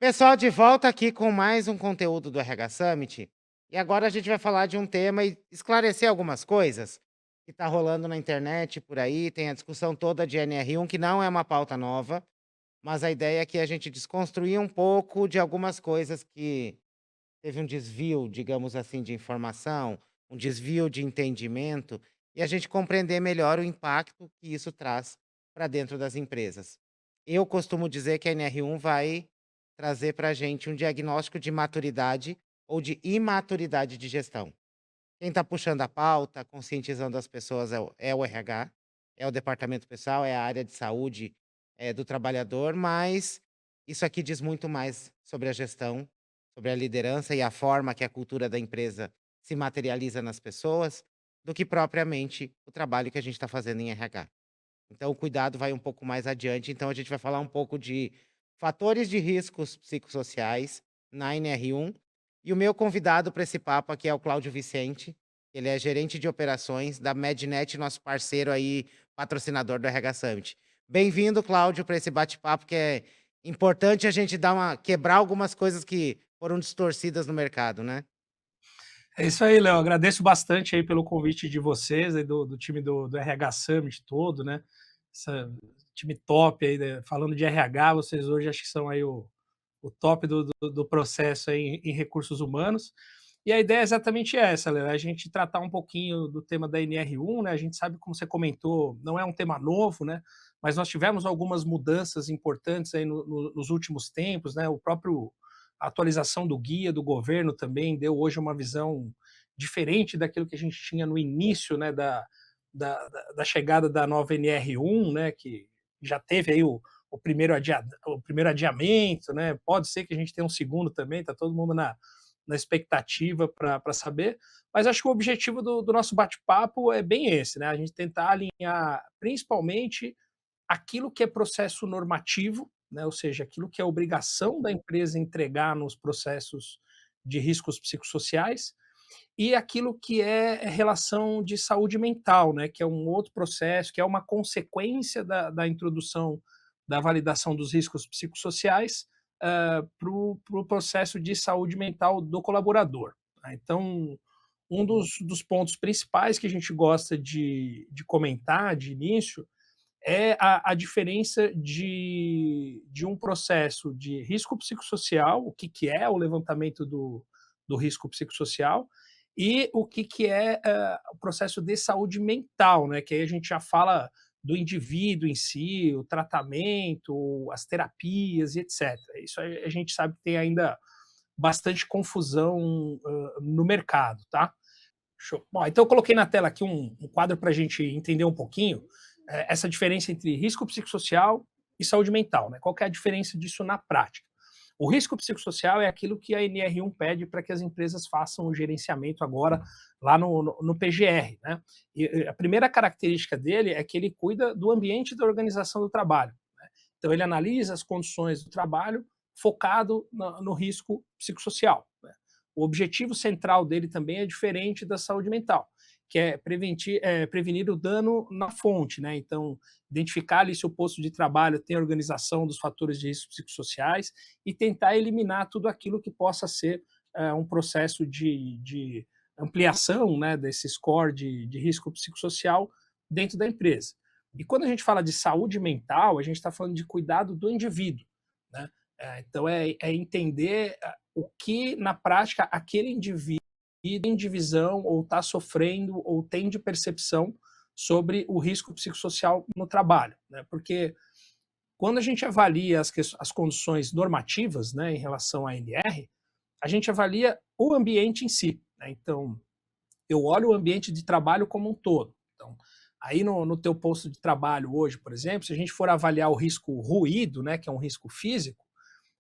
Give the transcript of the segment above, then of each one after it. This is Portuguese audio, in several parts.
Pessoal, de volta aqui com mais um conteúdo do RH Summit. E agora a gente vai falar de um tema e esclarecer algumas coisas que está rolando na internet por aí. Tem a discussão toda de NR1, que não é uma pauta nova, mas a ideia é que a gente desconstruir um pouco de algumas coisas que teve um desvio, digamos assim, de informação, um desvio de entendimento, e a gente compreender melhor o impacto que isso traz para dentro das empresas. Eu costumo dizer que a NR1 vai trazer para a gente um diagnóstico de maturidade ou de imaturidade de gestão. Quem está puxando a pauta, conscientizando as pessoas é o RH, é o departamento pessoal, é a área de saúde do trabalhador, mas isso aqui diz muito mais sobre a gestão, sobre a liderança e a forma que a cultura da empresa se materializa nas pessoas, do que propriamente o trabalho que a gente está fazendo em RH. Então, o cuidado vai um pouco mais adiante. Então, a gente vai falar um pouco de fatores de riscos psicossociais na NR1. E o meu convidado para esse papo aqui é o Cláudio Vicente. Ele é gerente de operações da Mednet, nosso parceiro aí, patrocinador do RH Summit. Bem-vindo, Cláudio, para esse bate-papo que é importante a gente quebrar algumas coisas que foram distorcidas no mercado, né? É isso aí, Léo. Agradeço bastante aí pelo convite de vocês, aí do time do RH Summit todo, né? Esse time top aí, né? Falando de RH, vocês hoje acho que são aí o top do processo aí em recursos humanos. E a ideia é exatamente essa, Léo, a gente tratar um pouquinho do tema da NR1, né? A gente sabe, como você comentou, não é um tema novo, né? Mas nós tivemos algumas mudanças importantes aí nos últimos tempos, né? O próprio a atualização do guia do governo também deu hoje uma visão diferente daquilo que a gente tinha no início, né, da chegada da nova NR1, né, que já teve aí o primeiro adiamento, né, pode ser que a gente tenha um segundo também, está todo mundo na expectativa para saber, mas acho que o objetivo do nosso bate-papo é bem esse, né, a gente tentar alinhar principalmente aquilo que é processo normativo, né, ou seja, aquilo que é obrigação da empresa entregar nos processos de riscos psicossociais, e aquilo que é relação de saúde mental, né, que é um outro processo, que é uma consequência da introdução da validação dos riscos psicossociais para o processo de saúde mental do colaborador. Tá? Então, um dos pontos principais que a gente gosta de comentar de início é a diferença de um processo de risco psicossocial, o que é o levantamento do risco psicossocial, e o que é o processo de saúde mental, né? Que aí a gente já fala do indivíduo em si, o tratamento, as terapias e etc. Isso a gente sabe que tem ainda bastante confusão no mercado, tá? Show. Bom, então eu coloquei na tela aqui um quadro para a gente entender um pouquinho essa diferença entre risco psicossocial e saúde mental, né? Qual que é a diferença disso na prática? O risco psicossocial é aquilo que a NR1 pede para que as empresas façam o gerenciamento agora lá no PGR, né? E a primeira característica dele é que ele cuida do ambiente da organização do trabalho. Né? Então ele analisa as condições do trabalho focado no risco psicossocial. Né? O objetivo central dele também é diferente da saúde mental, que é prevenir o dano na fonte, né? Então, identificar ali se o posto de trabalho tem organização dos fatores de risco psicossociais e tentar eliminar tudo aquilo que possa ser um processo de ampliação, né, desse score de risco psicossocial dentro da empresa. E quando a gente fala de saúde mental, a gente está falando de cuidado do indivíduo, né? Então, é entender o que, na prática, aquele indivíduo tem de visão ou está sofrendo ou tem de percepção sobre o risco psicossocial no trabalho. Né? Porque quando a gente avalia as condições normativas, né, em relação à NR, a gente avalia o ambiente em si. Né? Então, eu olho o ambiente de trabalho como um todo. Então, aí no teu posto de trabalho hoje, por exemplo, se a gente for avaliar o risco ruído, né, que é um risco físico,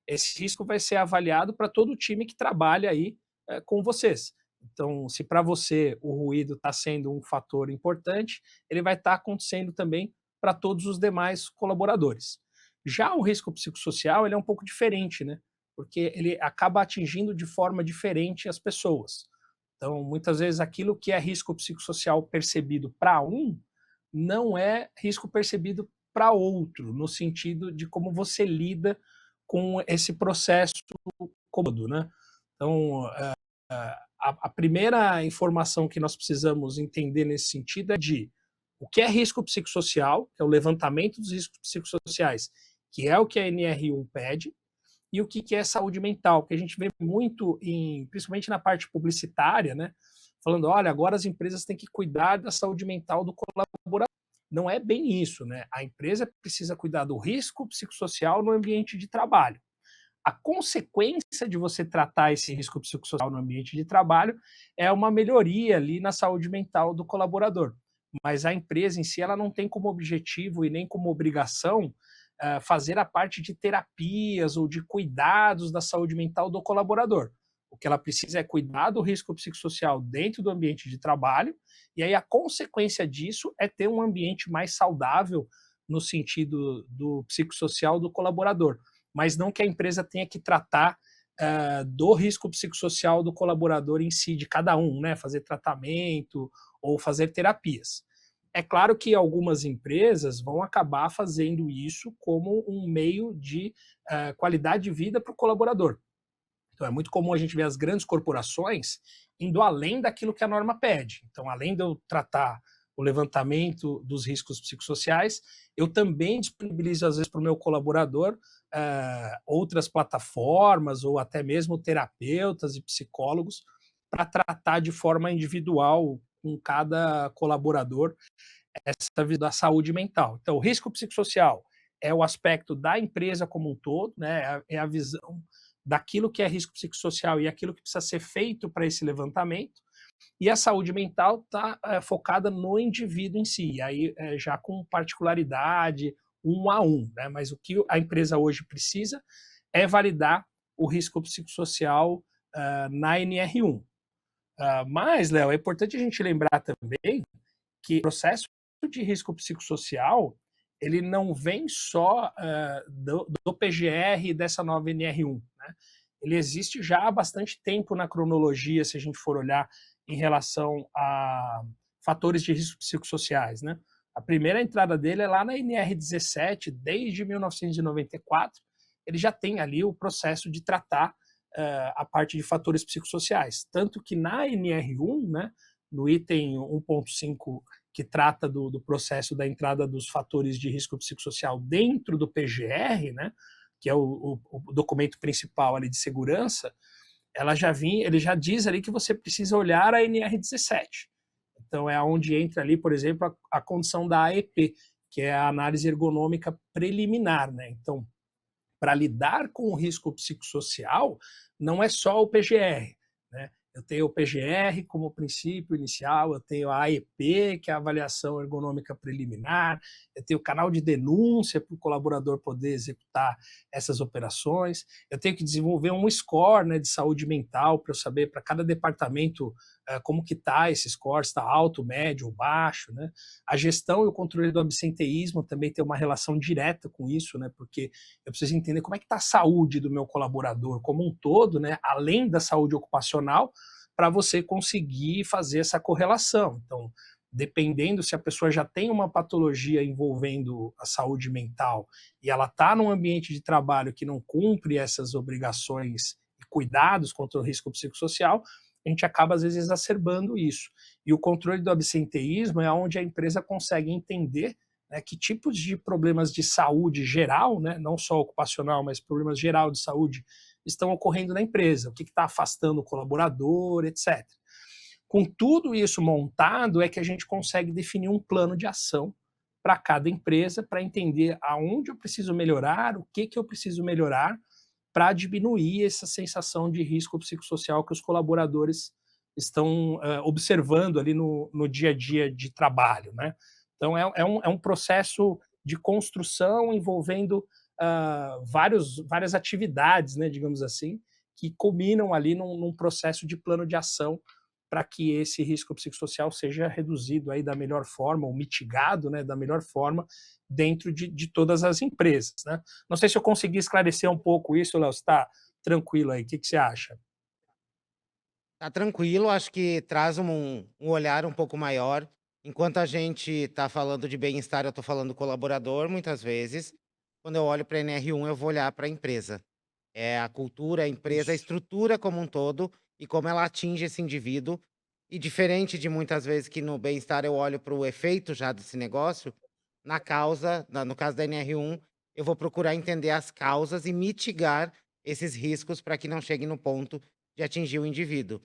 esse risco vai ser avaliado para todo o time que trabalha aí com vocês. Então, se para você o ruído está sendo um fator importante, ele vai estar acontecendo também para todos os demais colaboradores. Já o risco psicossocial ele é um pouco diferente, né? Porque ele acaba atingindo de forma diferente as pessoas. Então, muitas vezes aquilo que é risco psicossocial percebido para um não é risco percebido para outro, no sentido de como você lida com esse processo cômodo, né? Então, a primeira informação que nós precisamos entender nesse sentido é de o que é risco psicossocial, que é o levantamento dos riscos psicossociais, que é o que a NR1 pede, e o que é saúde mental, que a gente vê muito, principalmente na parte publicitária, né? Falando, olha, agora as empresas têm que cuidar da saúde mental do colaborador. Não é bem isso, né? A empresa precisa cuidar do risco psicossocial no ambiente de trabalho. A consequência de você tratar esse risco psicossocial no ambiente de trabalho é uma melhoria ali na saúde mental do colaborador. Mas a empresa em si, ela não tem como objetivo e nem como obrigação fazer a parte de terapias ou de cuidados da saúde mental do colaborador. O que ela precisa é cuidar do risco psicossocial dentro do ambiente de trabalho, e aí a consequência disso é ter um ambiente mais saudável no sentido do psicossocial do colaborador, mas não que a empresa tenha que tratar do risco psicossocial do colaborador em si, de cada um, né? Fazer tratamento ou fazer terapias. É claro que algumas empresas vão acabar fazendo isso como um meio de qualidade de vida para o colaborador. Então, é muito comum a gente ver as grandes corporações indo além daquilo que a norma pede. Então, além de eu tratar o levantamento dos riscos psicossociais, eu também disponibilizo, às vezes, para o meu colaborador outras plataformas ou até mesmo terapeutas e psicólogos para tratar de forma individual com cada colaborador essa vida da saúde mental. Então, o risco psicossocial é o aspecto da empresa como um todo, né? É a visão daquilo que é risco psicossocial e aquilo que precisa ser feito para esse levantamento. E a saúde mental está focada no indivíduo em si, aí já com particularidade, um a um, né? Mas o que a empresa hoje precisa é validar o risco psicossocial na NR1. Mas, Léo, é importante a gente lembrar também que o processo de risco psicossocial ele não vem só do PGR e dessa nova NR1. Né? Ele existe já há bastante tempo na cronologia, se a gente for olhar em relação a fatores de risco psicossociais. Né? A primeira entrada dele é lá na NR17, desde 1994, ele já tem ali o processo de tratar a parte de fatores psicossociais. Tanto que na NR1, né, no item 1.5, que trata do processo da entrada dos fatores de risco psicossocial dentro do PGR, né, que é o documento principal ali de segurança, ele já diz ali que você precisa olhar a NR17. Então é onde entra ali, por exemplo, a condição da AEP, que é a análise ergonômica preliminar, né? Então, para lidar com o risco psicossocial, não é só o PGR. Né? Eu tenho o PGR como princípio inicial, eu tenho a AEP, que é a avaliação ergonômica preliminar, eu tenho o canal de denúncia para o colaborador poder executar essas operações, eu tenho que desenvolver um score, né, de saúde mental para eu saber para cada departamento como que está esse score, se está alto, médio ou baixo. Né? A gestão e o controle do absenteísmo também tem uma relação direta com isso, né, porque eu preciso entender como é que está a saúde do meu colaborador como um todo, né, além da saúde ocupacional, para você conseguir fazer essa correlação. Então, dependendo se a pessoa já tem uma patologia envolvendo a saúde mental e ela está num ambiente de trabalho que não cumpre essas obrigações e cuidados contra o risco psicossocial, a gente acaba, às vezes, exacerbando isso. E o controle do absenteísmo é onde a empresa consegue entender que tipos de problemas de saúde geral, né, não só ocupacional, mas problemas geral de saúde, estão ocorrendo na empresa, o que está afastando o colaborador, etc. Com tudo isso montado, é que a gente consegue definir um plano de ação para cada empresa, para entender aonde eu preciso melhorar, o que eu preciso melhorar, para diminuir essa sensação de risco psicossocial que os colaboradores estão observando ali no dia a dia de trabalho. Né? Então, é um processo de construção envolvendo várias atividades, né, digamos assim, que culminam ali num processo de plano de ação para que esse risco psicossocial seja reduzido aí da melhor forma, ou mitigado, né, da melhor forma, dentro de todas as empresas. Né? Não sei se eu consegui esclarecer um pouco isso, Léo, você está tranquilo aí, o que você acha? Tá tranquilo, acho que traz um olhar um pouco maior. Enquanto a gente tá falando de bem-estar, eu tô falando colaborador muitas vezes. quando eu olho para a NR1 eu vou olhar para a empresa. É a cultura, a empresa, a Isso. estrutura como um todo e como ela atinge esse indivíduo. E diferente de muitas vezes que no bem-estar eu olho para o efeito já desse negócio, na causa, no caso da NR1, eu vou procurar entender as causas e mitigar esses riscos para que não chegue no ponto de atingir o indivíduo.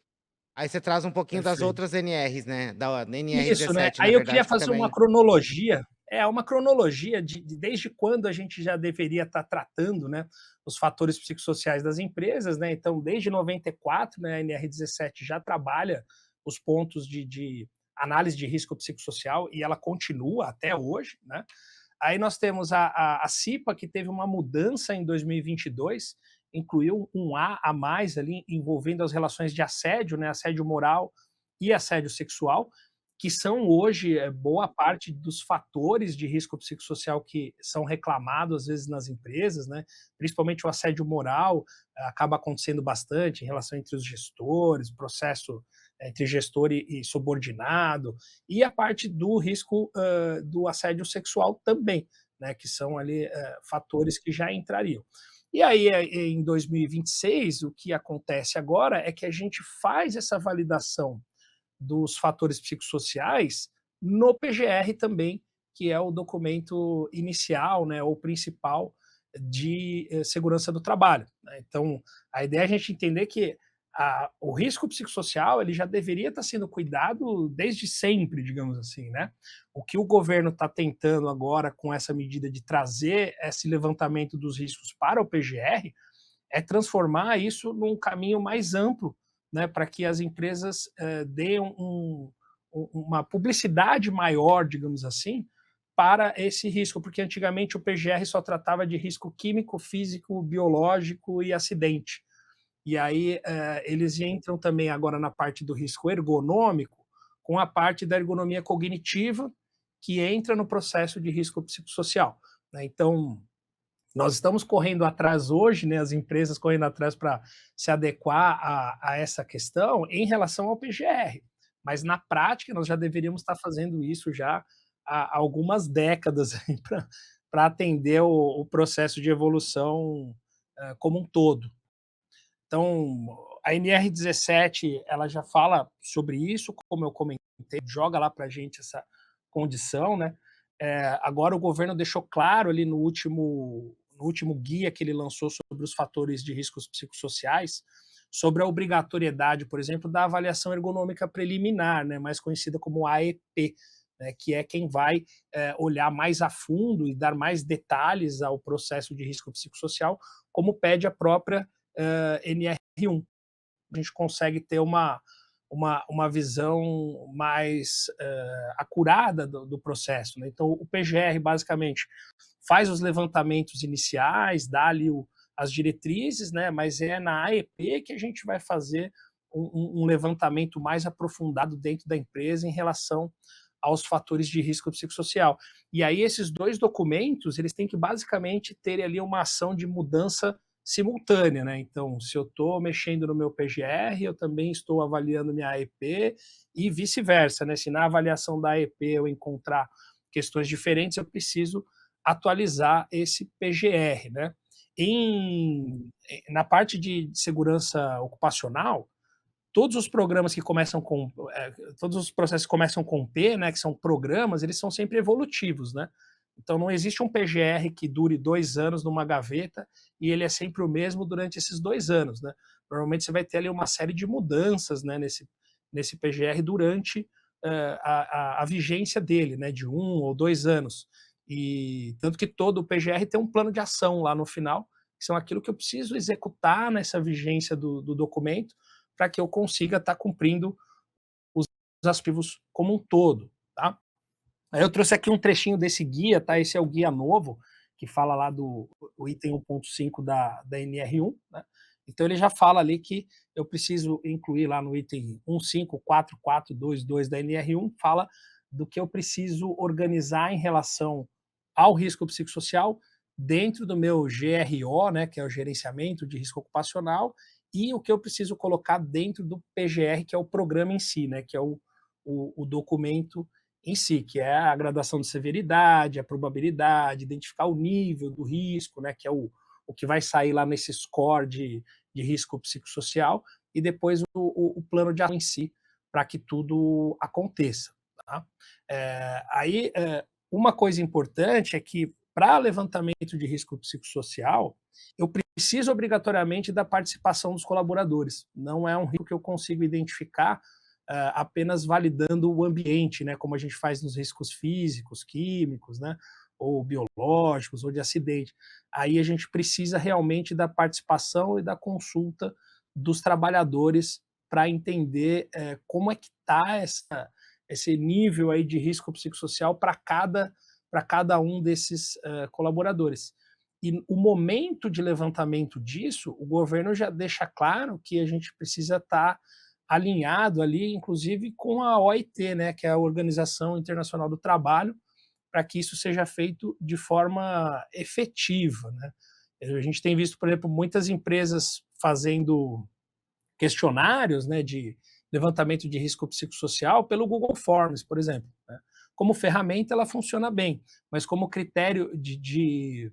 Aí você traz um pouquinho das Perfeito. outras NRs, né, da Isso, né. NR17, na Aí eu queria verdade, que fazer uma também cronologia, uma cronologia de desde quando a gente já deveria estar tratando, né, os fatores psicossociais das empresas, né. Então, desde 94, né, a NR17 já trabalha os pontos de análise de risco psicossocial e ela continua até hoje, né. Aí nós temos a CIPA, que teve uma mudança em 2022, incluiu um A mais ali, envolvendo as relações de assédio, né, assédio moral e assédio sexual, que são hoje boa parte dos fatores de risco psicossocial que são reclamados às vezes nas empresas, né? Principalmente o assédio moral acaba acontecendo bastante em relação entre os gestores, processo entre gestor e subordinado, e a parte do risco do assédio sexual também, né? Que são ali fatores que já entrariam. E aí, em 2026, o que acontece agora é que a gente faz essa validação dos fatores psicossociais no PGR também, que é o documento inicial, né, ou principal de segurança do trabalho, né? Então, a ideia é a gente entender que o risco psicossocial ele já deveria estar sendo cuidado desde sempre, digamos assim, né? O que o governo está tentando agora com essa medida de trazer esse levantamento dos riscos para o PGR é transformar isso num caminho mais amplo, né, para que as empresas deem uma publicidade maior, digamos assim, para esse risco, porque antigamente o PGR só tratava de risco químico, físico, biológico e acidente. E aí eles entram também agora na parte do risco ergonômico, com a parte da ergonomia cognitiva, que entra no processo de risco psicossocial, né? Então, nós estamos correndo atrás hoje, né, as empresas correndo atrás para se adequar a essa questão em relação ao PGR, mas na prática nós já deveríamos estar fazendo isso já há algumas décadas para atender o processo de evolução como um todo. Então, a NR17 ela já fala sobre isso, como eu comentei, joga lá para a gente essa condição, né? Agora o governo deixou claro ali no último guia que ele lançou sobre os fatores de riscos psicossociais, sobre a obrigatoriedade, por exemplo, da avaliação ergonômica preliminar, né, mais conhecida como AEP, né, que é quem vai olhar mais a fundo e dar mais detalhes ao processo de risco psicossocial, como pede a própria NR1. A gente consegue ter uma visão mais acurada do processo, né? Então, o PGR, basicamente, faz os levantamentos iniciais, dá ali as diretrizes, né? Mas é na AEP que a gente vai fazer um levantamento mais aprofundado dentro da empresa em relação aos fatores de risco psicossocial. E aí esses dois documentos, eles têm que basicamente ter ali uma ação de mudança simultânea, né? Então, se eu estou mexendo no meu PGR, eu também estou avaliando minha AEP e vice-versa, né? Se na avaliação da AEP eu encontrar questões diferentes, eu preciso atualizar esse PGR, né? Na parte de segurança ocupacional, todos os programas que começam com todos os processos que começam com P, né, que são programas, eles são sempre evolutivos, né? Então não existe um PGR que dure 2 anos numa gaveta e ele é sempre o mesmo durante esses 2 anos, né? Normalmente você vai ter ali uma série de mudanças, né, nesse PGR durante a vigência dele, né, de 1 ou 2 anos. E tanto que todo o PGR tem um plano de ação lá no final, que são aquilo que eu preciso executar nessa vigência do documento para que eu consiga estar cumprindo os objetivos como um todo, tá? Aí eu trouxe aqui um trechinho desse guia, tá? Esse é o guia novo, que fala lá do o item 1.5 da NR1, né? Então ele já fala ali que eu preciso incluir lá no item 1544222 da NR1, fala do que eu preciso organizar em relação ao risco psicossocial dentro do meu GRO, né, que é o gerenciamento de risco ocupacional, e o que eu preciso colocar dentro do PGR, que é o programa em si, né, que é o documento em si, que é a gradação de severidade, a probabilidade, identificar o nível do risco, né, que é o que vai sair lá nesse score de risco psicossocial, e depois o plano de ação em si, para que tudo aconteça. Tá? Uma coisa importante é que, para levantamento de risco psicossocial, eu preciso obrigatoriamente da participação dos colaboradores. Não é um risco que eu consigo identificar apenas validando o ambiente, né, como a gente faz nos riscos físicos, químicos, né, ou biológicos, ou de acidente. Aí a gente precisa realmente da participação e da consulta dos trabalhadores para entender como é que está esse nível aí de risco psicossocial para cada um desses colaboradores. E o momento de levantamento disso, o governo já deixa claro que a gente precisa estar alinhado ali, inclusive com a OIT, né, que é a Organização Internacional do Trabalho, para que isso seja feito de forma efetiva, né? A gente tem visto, por exemplo, muitas empresas fazendo questionários, né, de levantamento de risco psicossocial pelo Google Forms, por exemplo. Né? Como ferramenta, ela funciona bem, mas como critério de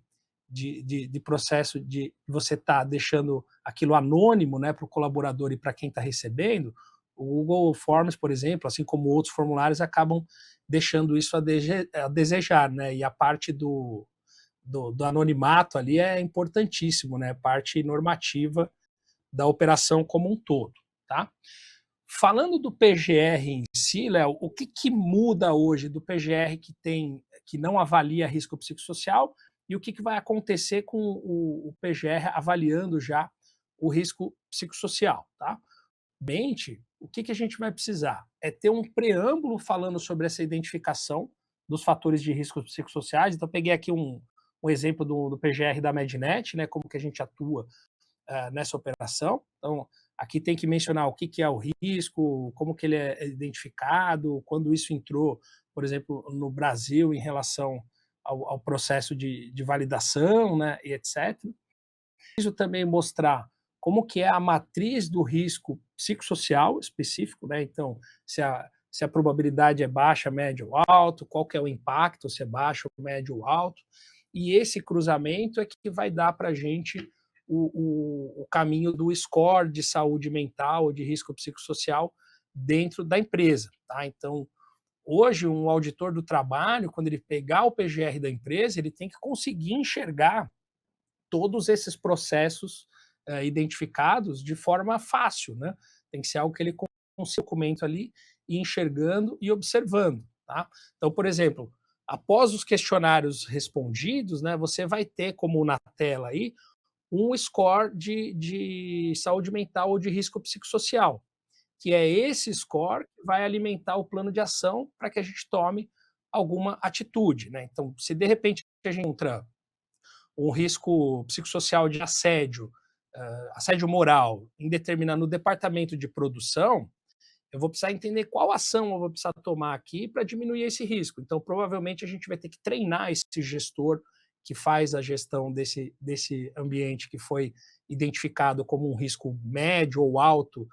processo de você estar deixando aquilo anônimo, né, para o colaborador e para quem está recebendo, o Google Forms, por exemplo, assim como outros formulários, acabam deixando isso a desejar, né? E a parte do anonimato ali é importantíssimo, né? Parte normativa da operação como um todo, tá? Falando do PGR em si, Léo, o que muda hoje do PGR que não avalia risco psicossocial e o que vai acontecer com o PGR avaliando já o risco psicossocial, tá? Mente, o que a gente vai precisar? É ter um preâmbulo falando sobre essa identificação dos fatores de risco psicossociais. Então, peguei aqui um exemplo do PGR da Mednet, né, como que a gente atua nessa operação. Então, aqui tem que mencionar o que é o risco, como que ele é identificado, quando isso entrou, por exemplo, no Brasil em relação ao processo de validação, né, e etc. Preciso também mostrar como que é a matriz do risco psicossocial específico, né? Então, se a probabilidade é baixa, média ou alto, qual que é o impacto, se é baixo, médio ou alto. E esse cruzamento é que vai dar para a gente o caminho do score de saúde mental ou de risco psicossocial dentro da empresa. Tá? Então, hoje, um auditor do trabalho, quando ele pegar o PGR da empresa, ele tem que conseguir enxergar todos esses processos identificados de forma fácil, né? Tem que ser algo que ele consiga documento ali e enxergando e observando, tá? Então, por exemplo, após os questionários respondidos, né, você vai ter como na tela aí um score de saúde mental ou de risco psicossocial, que é esse score que vai alimentar o plano de ação para que a gente tome alguma atitude, né? Então, se de repente a gente encontra um risco psicossocial de assédio, assédio moral, no departamento de produção, eu vou precisar entender qual ação eu vou precisar tomar aqui para diminuir esse risco. Então, provavelmente, a gente vai ter que treinar esse gestor que faz a gestão desse ambiente que foi identificado como um risco médio ou alto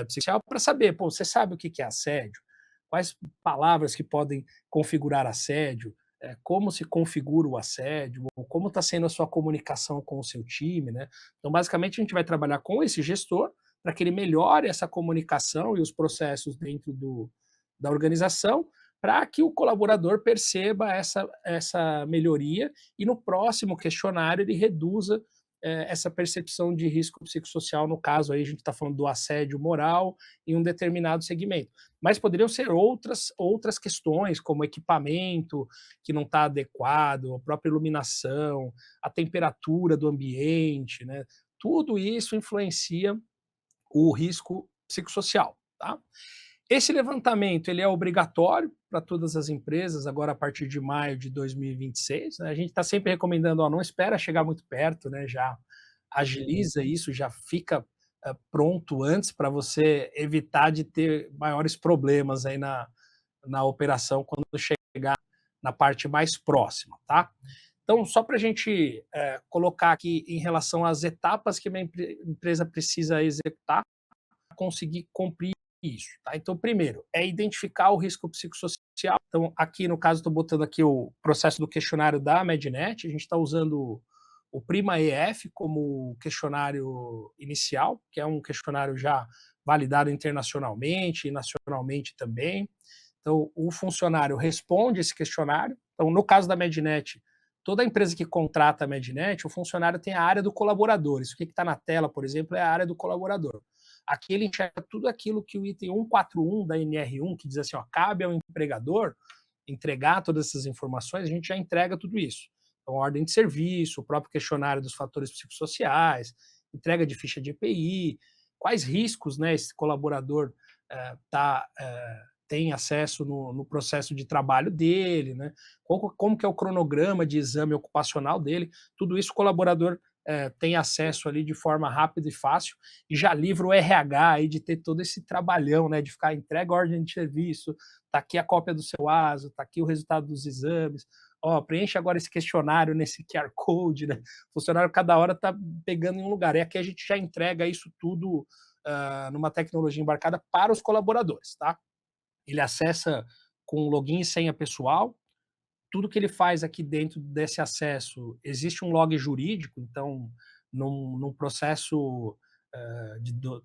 psicossocial, para saber, pô, você sabe o que é assédio? Quais palavras que podem configurar assédio? Como se configura o assédio? Ou como está sendo a sua comunicação com o seu time, né? Então, basicamente, a gente vai trabalhar com esse gestor para que ele melhore essa comunicação e os processos dentro da organização, para que o colaborador perceba essa melhoria e no próximo questionário ele reduza essa percepção de risco psicossocial, no caso aí a gente está falando do assédio moral em um determinado segmento. Mas poderiam ser outras questões, como equipamento que não está adequado, a própria iluminação, a temperatura do ambiente, né? Tudo isso influencia o risco psicossocial. Tá? Esse levantamento ele é obrigatório para todas as empresas, agora a partir de maio de 2026. Né? A gente está sempre recomendando, ó, não espera chegar muito perto, né? Já agiliza isso, já fica pronto antes para você evitar de ter maiores problemas aí na operação quando chegar na parte mais próxima. Tá? Então, só para a gente colocar aqui em relação às etapas que uma empresa precisa executar, conseguir cumprir Isso, tá? Então, primeiro, é identificar o risco psicossocial. Então, aqui no caso, estou botando aqui o processo do questionário da Medinet, a gente está usando o Prima EF como questionário inicial, que é um questionário já validado internacionalmente e nacionalmente também. Então, o funcionário responde esse questionário. Então, no caso da Medinet, toda empresa que contrata a Medinet, o funcionário tem a área do colaborador. Isso que está na tela, por exemplo, é a área do colaborador. Aqui ele enxerga tudo aquilo que o item 141 da NR1, que diz assim, ó, cabe ao empregador entregar todas essas informações, a gente já entrega tudo isso. Então, ordem de serviço, o próprio questionário dos fatores psicossociais, entrega de ficha de EPI, quais riscos, né, esse colaborador tem acesso no processo de trabalho dele, né? Como que é o cronograma de exame ocupacional dele, tudo isso o colaborador tem acesso ali de forma rápida e fácil, e já livra o RH aí de ter todo esse trabalhão, né, de ficar entrega a ordem de serviço, tá aqui a cópia do seu ASO, tá aqui o resultado dos exames, ó, preenche agora esse questionário nesse QR Code, né? O funcionário cada hora tá pegando em um lugar, e aqui a gente já entrega isso tudo numa tecnologia embarcada para os colaboradores, tá? Ele acessa com login e senha pessoal, tudo que ele faz aqui dentro desse acesso, existe um log jurídico, então, num processo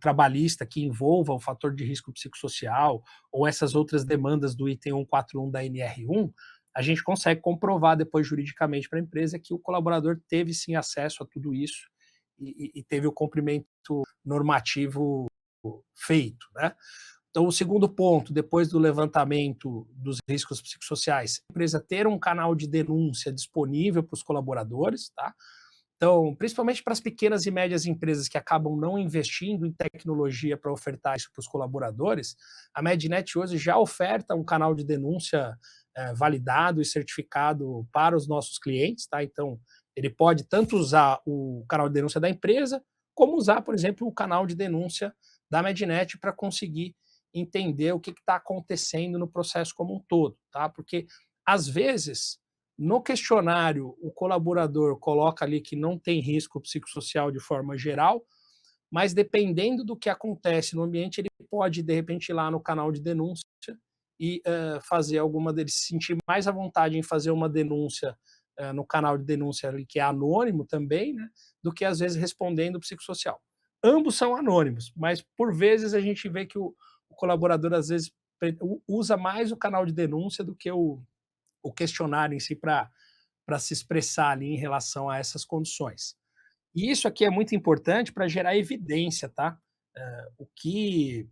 trabalhista que envolva o fator de risco psicossocial ou essas outras demandas do item 141 da NR1, a gente consegue comprovar depois juridicamente para a empresa que o colaborador teve sim acesso a tudo isso e teve o cumprimento normativo feito, né? Então, o segundo ponto, depois do levantamento dos riscos psicossociais, a empresa ter um canal de denúncia disponível para os colaboradores, tá? Então, principalmente para as pequenas e médias empresas que acabam não investindo em tecnologia para ofertar isso para os colaboradores, a Medinet hoje já oferta um canal de denúncia validado e certificado para os nossos clientes, tá? Então, ele pode tanto usar o canal de denúncia da empresa, como usar, por exemplo, o canal de denúncia da Medinet para conseguir entender o que está acontecendo no processo como um todo, tá? Porque às vezes no questionário o colaborador coloca ali que não tem risco psicossocial de forma geral, mas dependendo do que acontece no ambiente, ele pode de repente ir lá no canal de denúncia e fazer alguma deles se sentir mais à vontade em fazer uma denúncia no canal de denúncia ali, que é anônimo também, né, do que às vezes respondendo o psicossocial. Ambos são anônimos, mas por vezes a gente vê que o colaborador às vezes usa mais o canal de denúncia do que o questionário em si para se expressar ali em relação a essas condições. E isso aqui é muito importante para gerar evidência, tá? O que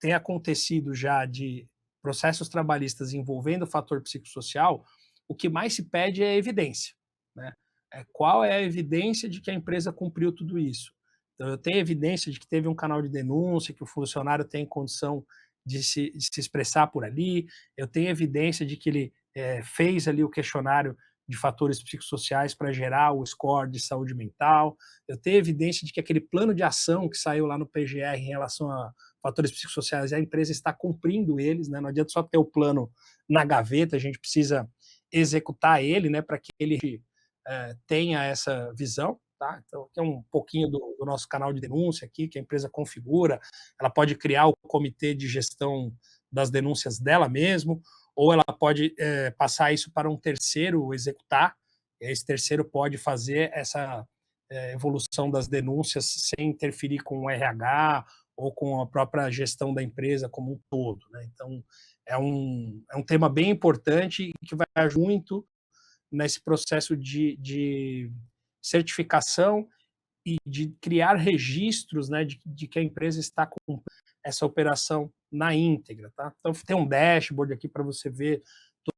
tem acontecido já de processos trabalhistas envolvendo o fator psicossocial, o que mais se pede é evidência, né? Qual é a evidência de que a empresa cumpriu tudo isso? Então, eu tenho evidência de que teve um canal de denúncia, que o funcionário tem condição de se expressar por ali, eu tenho evidência de que ele fez ali o questionário de fatores psicossociais para gerar o score de saúde mental, eu tenho evidência de que aquele plano de ação que saiu lá no PGR em relação a fatores psicossociais, a empresa está cumprindo eles, né? Não adianta só ter o plano na gaveta, a gente precisa executar ele, né, para que ele tenha essa visão. Tá? Então, tem um pouquinho do nosso canal de denúncia aqui, que a empresa configura, ela pode criar o comitê de gestão das denúncias dela mesmo, ou ela pode passar isso para um terceiro executar, e esse terceiro pode fazer essa evolução das denúncias sem interferir com o RH ou com a própria gestão da empresa como um todo, né? Então, é um tema bem importante e que vai muito nesse processo de certificação e de criar registros, né, de que a empresa está com essa operação na íntegra, tá? Então tem um dashboard aqui para você ver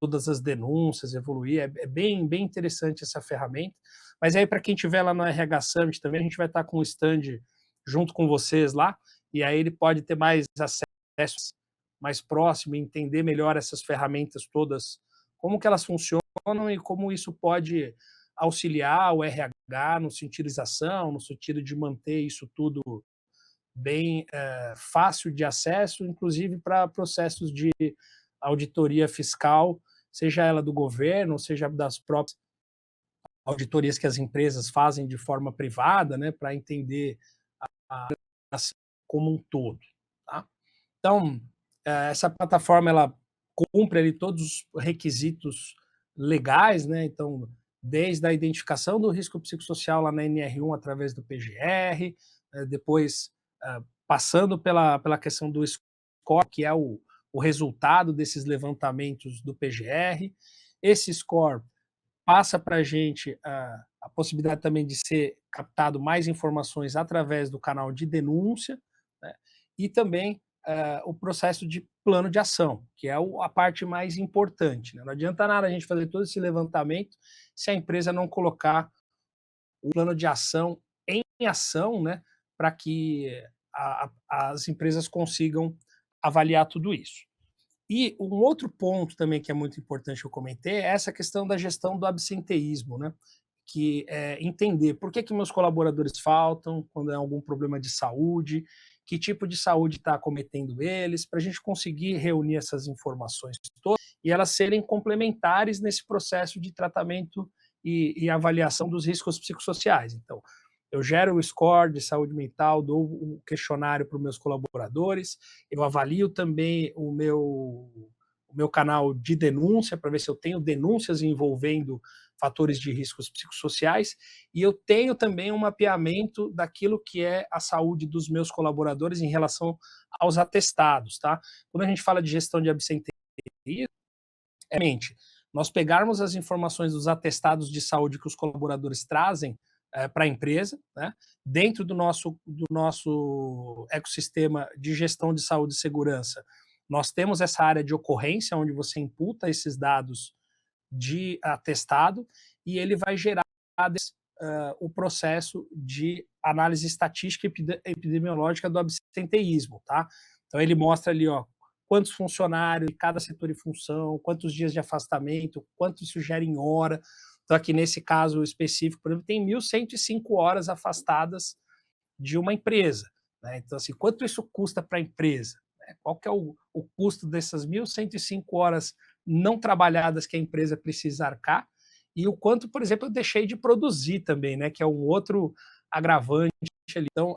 todas as denúncias, evoluir, é bem, bem interessante essa ferramenta. Mas aí para quem estiver lá no RH Summit também, a gente vai estar com o stand junto com vocês lá, e aí ele pode ter mais acesso mais próximo, entender melhor essas ferramentas todas, como que elas funcionam e como isso pode auxiliar o RH no sentido de ação, no sentido de manter isso tudo bem fácil de acesso, inclusive para processos de auditoria fiscal, seja ela do governo, seja das próprias auditorias que as empresas fazem de forma privada, né, para entender a ação como um todo. Tá? Então, essa plataforma ela cumpre ali todos os requisitos legais, né? Então, desde a identificação do risco psicossocial lá na NR1 através do PGR, depois passando pela questão do score, que é o resultado desses levantamentos do PGR. Esse score passa para a gente a possibilidade também de ser captado mais informações através do canal de denúncia, né? E também o processo de plano de ação, que é a parte mais importante, né? Não adianta nada a gente fazer todo esse levantamento se a empresa não colocar o plano de ação em ação, né, para que as empresas consigam avaliar tudo isso. E um outro ponto também que é muito importante que eu comentei é essa questão da gestão do absenteísmo, né? Que é entender por que meus colaboradores faltam, quando é algum problema de saúde, que tipo de saúde está acometendo eles, para a gente conseguir reunir essas informações todas e elas serem complementares nesse processo de tratamento e avaliação dos riscos psicossociais. Então, eu gero o score de saúde mental, dou o questionário para os meus colaboradores, eu avalio também o meu canal de denúncia para ver se eu tenho denúncias envolvendo fatores de riscos psicossociais, e eu tenho também um mapeamento daquilo que é a saúde dos meus colaboradores em relação aos atestados, tá? Quando a gente fala de gestão de absenteísmo, é mente, nós pegarmos as informações dos atestados de saúde que os colaboradores trazem para a empresa, né, dentro do nosso ecossistema de gestão de saúde e segurança, nós temos essa área de ocorrência, onde você imputa esses dados de atestado e ele vai gerar o processo de análise estatística e epidemiológica do absenteísmo, tá? Então ele mostra ali, ó, quantos funcionários de cada setor e função, quantos dias de afastamento, quanto isso gera em hora. Então aqui nesse caso específico, por exemplo, tem 1.105 horas afastadas de uma empresa, né? Então assim, quanto isso custa para a empresa? Qual que é o custo dessas 1.105 horas não trabalhadas que a empresa precisa arcar e o quanto, por exemplo, eu deixei de produzir também, né, que é um outro agravante ali. Então,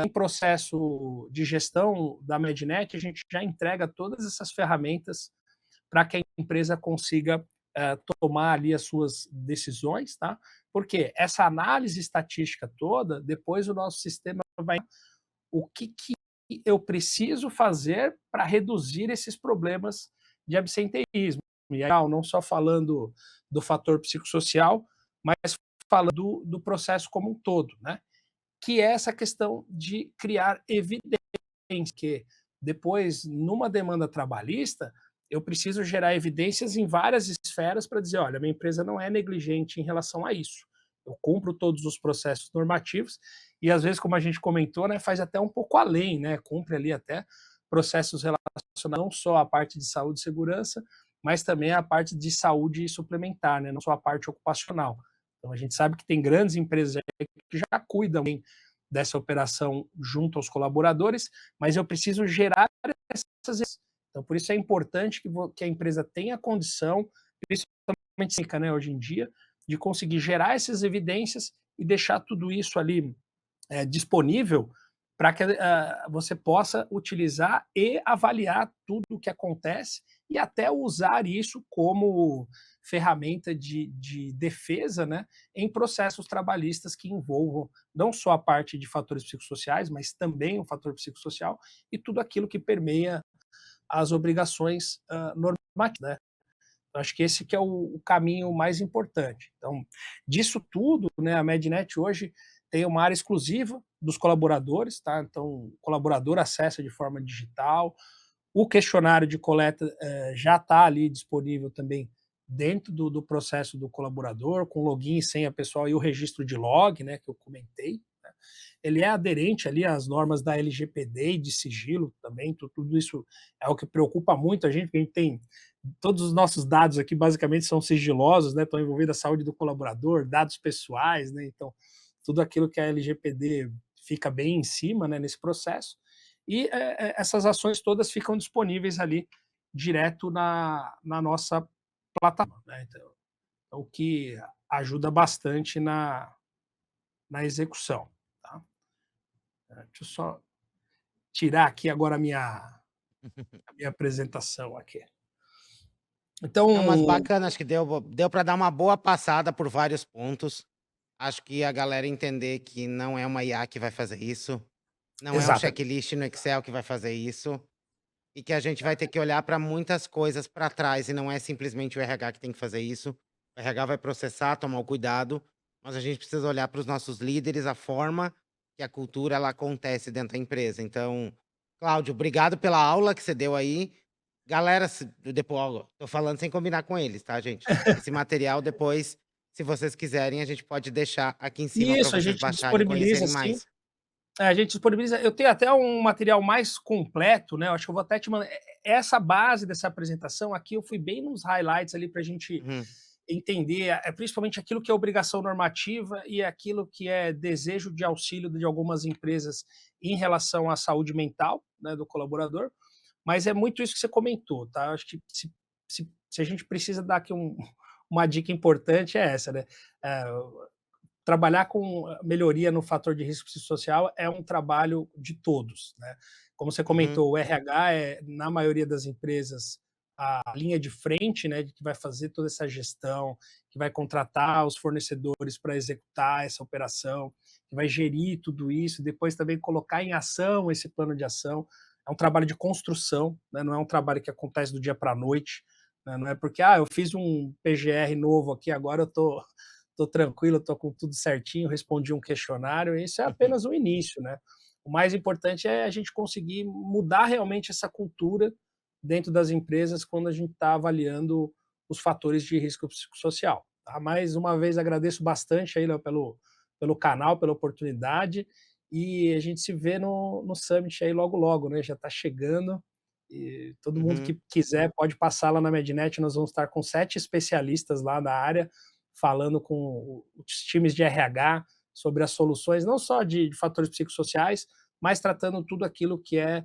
em processo de gestão da Mednet, a gente já entrega todas essas ferramentas para que a empresa consiga tomar ali as suas decisões, tá? Porque essa análise estatística toda, depois o nosso sistema vai o que eu preciso fazer para reduzir esses problemas de absenteísmo. E aí, não só falando do fator psicossocial, mas falando do processo como um todo, né? Que é essa questão de criar evidência, que depois, numa demanda trabalhista, eu preciso gerar evidências em várias esferas para dizer, olha, minha empresa não é negligente em relação a isso. Eu cumpro todos os processos normativos e, às vezes, como a gente comentou, né, faz até um pouco além, né, cumpre ali até processos relacionados não só à parte de saúde e segurança, mas também à parte de saúde suplementar, né, não só a parte ocupacional. Então, a gente sabe que tem grandes empresas que já cuidam dessa operação junto aos colaboradores, mas eu preciso gerar essas. Então, por isso é importante que a empresa tenha condição, principalmente, né, hoje em dia, de conseguir gerar essas evidências e deixar tudo isso ali disponível para que você possa utilizar e avaliar tudo o que acontece e até usar isso como ferramenta de defesa, né, em processos trabalhistas que envolvam não só a parte de fatores psicossociais, mas também o fator psicossocial e tudo aquilo que permeia as obrigações normativas, né? Acho que esse que é o caminho mais importante. Então, disso tudo, né, a Mednet hoje tem uma área exclusiva dos colaboradores, tá? Então, o colaborador acessa de forma digital, o questionário de coleta já está ali disponível também dentro do processo do colaborador, com login e senha pessoal e o registro de log, né, que eu comentei. Né? Ele é aderente ali às normas da LGPD e de sigilo também, tudo isso é o que preocupa muito a gente, porque a gente tem todos os nossos dados aqui basicamente são sigilosos, né, estão envolvidos a saúde do colaborador, dados pessoais, né, então tudo aquilo que a LGPD fica bem em cima, né, nesse processo, e essas ações todas ficam disponíveis ali direto na nossa plataforma, né? Então, o que ajuda bastante na execução. Tá? Deixa eu só tirar aqui agora a minha a minha apresentação aqui. Não, mas Então, bacana, acho que deu para dar uma boa passada por vários pontos. Acho que a galera entender que não é uma IA que vai fazer isso, não é um exata checklist no Excel que vai fazer isso, e que a gente vai ter que olhar para muitas coisas para trás e não é simplesmente o RH que tem que fazer isso. O RH vai processar, tomar o cuidado, mas a gente precisa olhar para os nossos líderes, a forma que a cultura ela acontece dentro da empresa. Então, Cláudio, obrigado pela aula que você deu aí. Galera, depois, ó, tô falando sem combinar com eles, tá, gente? Esse material depois, se vocês quiserem, a gente pode deixar aqui em cima para isso, a vocês gente baixarem e disponibiliza conhecerem sim. mais. A gente disponibiliza, eu tenho até um material mais completo, né, eu acho que eu vou até te mandar essa base dessa apresentação aqui, eu fui bem nos highlights ali para a gente Uhum, entender, principalmente aquilo que é obrigação normativa e aquilo que é desejo de auxílio de algumas empresas em relação à saúde mental, né, do colaborador, mas é muito isso que você comentou, tá? Acho que se a gente precisa dar aqui uma dica importante é essa, né? Eh, Trabalhar com melhoria no fator de risco psicossocial é um trabalho de todos, né. Como você uhum, comentou, o RH é, na maioria das empresas, a linha de frente, né, de que vai fazer toda essa gestão, que vai contratar os fornecedores para executar essa operação, que vai gerir tudo isso, depois também colocar em ação esse plano de ação. É um trabalho de construção, né, não é um trabalho que acontece do dia para a noite, né, não é porque: "Ah, eu fiz um PGR novo aqui, agora eu tô tranquilo, tô com tudo certinho, respondi um questionário", isso é uhum, apenas o início, né. O mais importante é a gente conseguir mudar realmente essa cultura dentro das empresas quando a gente está avaliando os fatores de risco psicossocial, tá. Mais uma vez agradeço bastante aí, Léo, pelo canal, pela oportunidade, e a gente se vê no summit aí logo logo, né, já está chegando, e todo mundo uhum. que quiser pode passar lá na Mednet, nós vamos estar com 7 especialistas lá da área, falando com os times de RH sobre as soluções, não só de fatores psicossociais, mas tratando tudo aquilo que é,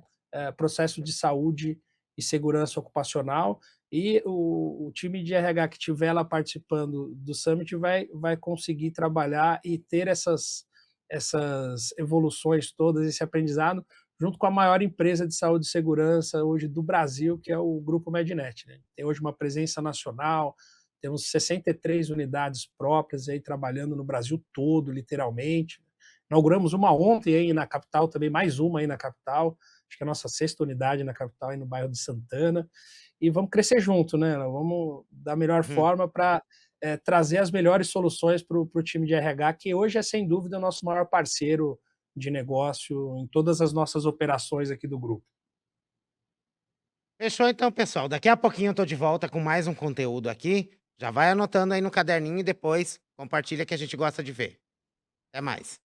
processo de saúde e segurança ocupacional. E o time de RH que estiver lá participando do Summit vai conseguir trabalhar e ter essas evoluções todas, esse aprendizado, junto com a maior empresa de saúde e segurança hoje do Brasil, que é o Grupo Mednet, né. Tem hoje uma presença nacional, temos 63 unidades próprias aí trabalhando no Brasil todo, literalmente. Inauguramos uma ontem aí na capital, também mais uma aí na capital, acho que é a nossa sexta unidade na capital, aí no bairro de Santana. E vamos crescer junto, né? Vamos da melhor Uhum. forma para trazer as melhores soluções para o time de RH, que hoje é sem dúvida o nosso maior parceiro de negócio em todas as nossas operações aqui do grupo. Fechou então, pessoal. Daqui a pouquinho eu tô de volta com mais um conteúdo aqui. Já vai anotando aí no caderninho e depois compartilha que a gente gosta de ver. Até mais.